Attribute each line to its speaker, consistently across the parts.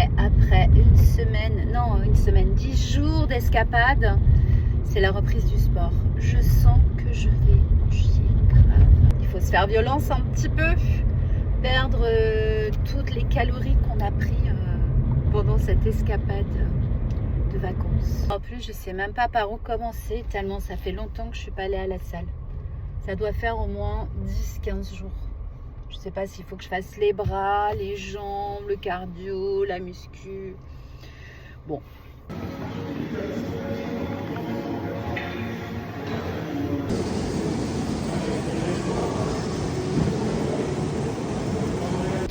Speaker 1: est après une semaine, 10 jours d'escapade. C'est la reprise du sport. Je sens que je vais en chier grave. Il faut se faire violence un petit peu, perdre toutes les calories qu'on a pris pendant cette escapade de vacances. En plus, je sais même pas par où commencer, tellement ça fait longtemps que je suis pas allée à la salle. Ça doit faire au moins 10-15 jours. Je sais pas s'il faut que je fasse les bras, les jambes, le cardio, la muscu. Bon.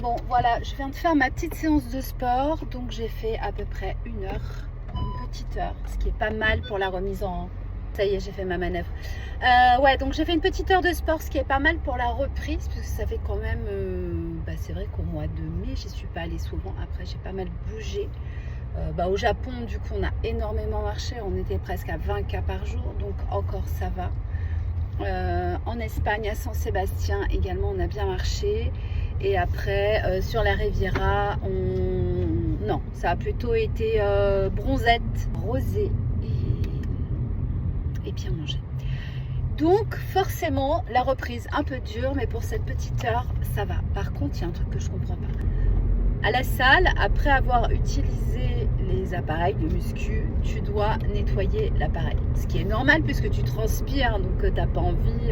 Speaker 1: Bon, voilà, je viens de faire ma petite séance de sport. Donc, j'ai fait à peu près une petite heure, ce qui est pas mal pour la remise en... Ça y est, j'ai fait ma manœuvre. Ouais, donc j'ai fait une petite heure de sport, ce qui est pas mal pour la reprise, parce que ça fait quand même... c'est vrai qu'au mois de mai, j'y suis pas allée souvent. Après, j'ai pas mal bougé. Au Japon, du coup, on a énormément marché. On était presque à 20 cas par jour, donc encore ça va. En Espagne, à San Sébastien, également, on a bien marché. Et après, sur la Riviera, non, ça a plutôt été bronzette, rosée et bien mangé. Donc forcément la reprise un peu dure, mais pour cette petite heure ça va. Par contre, il y a un truc que je comprends pas. À la salle, après avoir utilisé les appareils de muscu, tu dois nettoyer l'appareil, ce qui est normal puisque tu transpires, donc t'as pas envie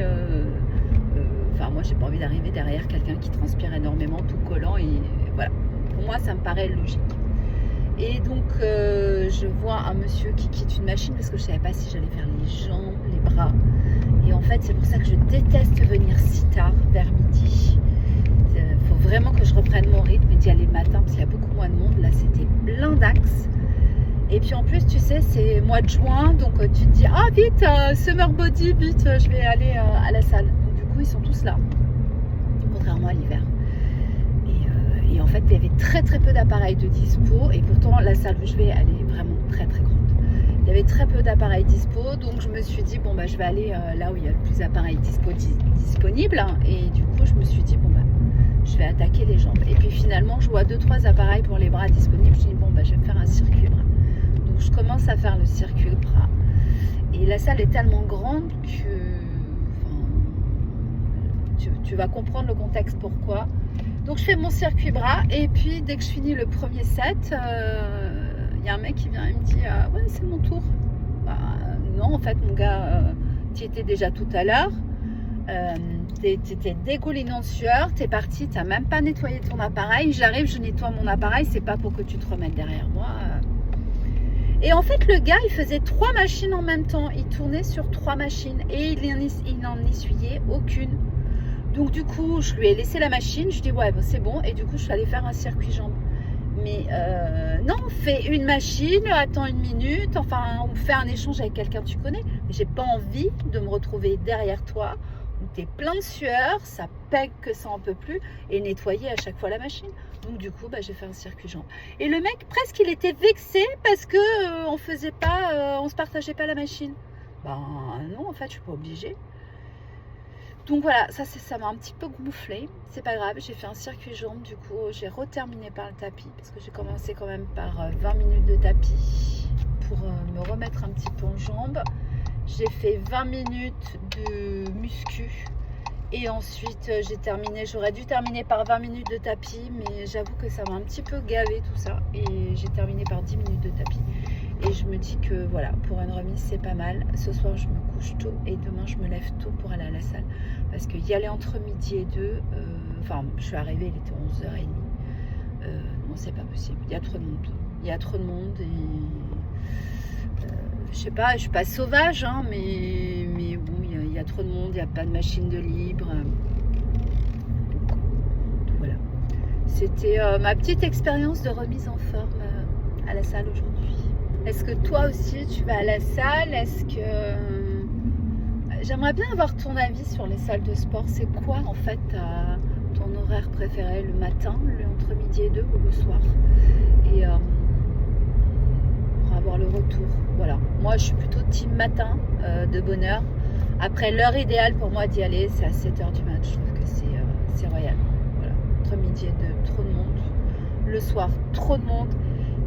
Speaker 1: moi j'ai pas envie d'arriver derrière quelqu'un qui transpire énormément, tout collant, et voilà, pour moi ça me paraît logique. Et donc je vois un monsieur qui quitte une machine parce que je savais pas si j'allais faire les jambes, les bras. Et en fait, c'est pour ça que je déteste venir si tard, vers midi. Il faut vraiment que je reprenne mon rythme et d'y aller le matin parce qu'il y a beaucoup moins de monde. Là, c'était blindax. Et puis en plus, tu sais, c'est mois de juin, donc tu te dis, ah vite, summer body, vite, je vais aller à la salle. Donc du coup, ils sont tous là, contrairement à l'hiver. Et en fait, il y avait très très peu d'appareils de dispo. Et pourtant, la salle où je vais, elle est vraiment très très grande. Il y avait très peu d'appareils dispo, donc je me suis dit je vais aller là où il y a le plus d'appareils disponibles. Et du coup je me suis dit je vais attaquer les jambes. Et puis finalement je vois 2-3 appareils pour les bras disponibles. Je dis je vais me faire un circuit bras. Donc je commence à faire le circuit bras. Et la salle est tellement grande que tu vas comprendre le contexte pourquoi. Donc je fais mon circuit bras et puis dès que je finis le premier set, il y a un mec qui vient et me dit ouais, c'est mon tour. Non, en fait mon gars, tu étais déjà tout à l'heure, t'étais dégoulinant de sueur, t'es parti, t'as même pas nettoyé ton appareil. J'arrive, je nettoie mon appareil, c'est pas pour que tu te remettes derrière moi. Et en fait le gars il faisait 3 machines en même temps, il tournait sur 3 machines et il n'en essuyait aucune. Donc du coup je lui ai laissé la machine, je dis ouais c'est bon, et du coup je suis allée faire un circuit jambes. Mais non, fais une machine, attends une minute, on fait un échange avec quelqu'un que tu connais. Mais j'ai pas envie de me retrouver derrière toi où t'es plein de sueur, ça pègue que ça en peut plus, et nettoyer à chaque fois la machine. Donc du coup j'ai fait un circuit jambes. Et le mec presque il était vexé parce que on se partageait pas la machine. Non, en fait je suis pas obligée. Donc voilà, ça m'a un petit peu gonflé. C'est pas grave, j'ai fait un circuit jambes. Du coup, j'ai reterminé par le tapis parce que j'ai commencé quand même par 20 minutes de tapis pour me remettre un petit peu en jambes. J'ai fait 20 minutes de muscu et ensuite j'ai terminé. J'aurais dû terminer par 20 minutes de tapis, mais j'avoue que ça m'a un petit peu gavé tout ça. Et j'ai terminé par 10 minutes de tapis. Et je me dis que voilà, pour une remise, c'est pas mal. Ce soir, je me couche tôt et demain, je me lève tôt pour aller à la salle. Parce que y aller entre midi et 2, je suis arrivée, il était 11h30. Non, c'est pas possible. Il y a trop de monde. Il y a trop de monde et je sais pas, je suis pas sauvage, hein, mais bon, il y a trop de monde, il n'y a pas de machine de libre. Donc voilà. C'était ma petite expérience de remise en forme à la salle aujourd'hui. Est-ce que toi aussi tu vas à la salle? Est-ce que... J'aimerais bien avoir ton avis sur les salles de sport. C'est quoi en fait ton horaire préféré? Le matin, entre midi et 2 ou le soir? Et pour avoir le retour. Voilà. Moi je suis plutôt team matin, de bonne heure. Après l'heure idéale pour moi d'y aller, c'est à 7h du match. Je trouve que c'est royal. Voilà. Entre midi et 2, trop de monde. Le soir, trop de monde.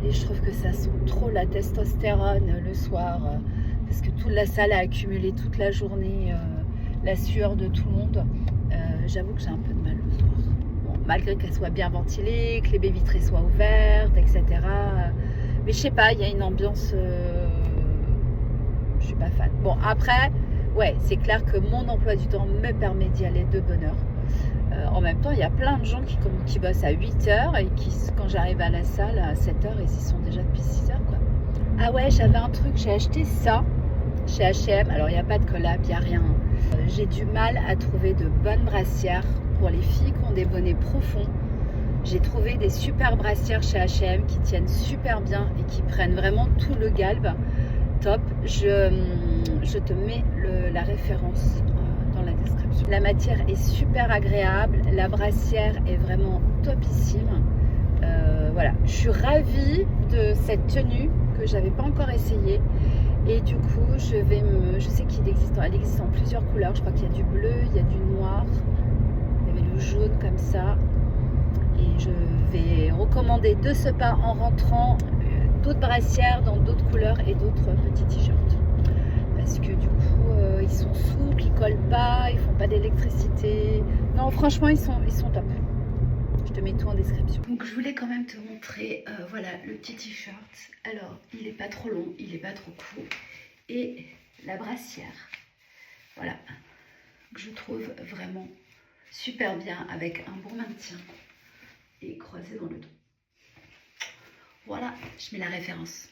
Speaker 1: Et je trouve que ça sent trop la testostérone le soir, parce que toute la salle a accumulé toute la journée la sueur de tout le monde. J'avoue que j'ai un peu de mal le soir. Bon, malgré qu'elle soit bien ventilée, que les baies vitrées soient ouvertes, etc. Mais je sais pas, il y a une ambiance... je suis pas fan. Bon, après, ouais, c'est clair que mon emploi du temps me permet d'y aller de bonne heure. En même temps, il y a plein de gens qui bossent à 8h et qui, quand j'arrive à la salle à 7h, ils y sont déjà depuis 6h, quoi. Ah ouais, j'avais un truc, j'ai acheté ça chez H&M. Alors, il n'y a pas de collab, il n'y a rien. J'ai du mal à trouver de bonnes brassières pour les filles qui ont des bonnets profonds. J'ai trouvé des super brassières chez H&M qui tiennent super bien et qui prennent vraiment tout le galbe. Top. Je te mets la référence dans la description. La matière est super agréable. La brassière est vraiment topissime. Voilà. Je suis ravie de cette tenue que j'avais pas encore essayée. Et du coup, je sais elle existe en plusieurs couleurs. Je crois qu'il y a du bleu, il y a du noir. Il y avait le jaune comme ça. Et je vais recommander de ce pas en rentrant d'autres brassières dans d'autres couleurs et d'autres petits t-shirts. Parce que du coup, ils sont souples, ils collent pas, ils font pas d'électricité. Non, franchement, ils sont top. Je te mets tout en description. Donc, je voulais quand même te montrer, voilà, le petit t-shirt. Alors, il est pas trop long, il est pas trop court. Et la brassière, voilà, que je trouve vraiment super bien avec un bon maintien et croisé dans le dos. Voilà, je mets la référence.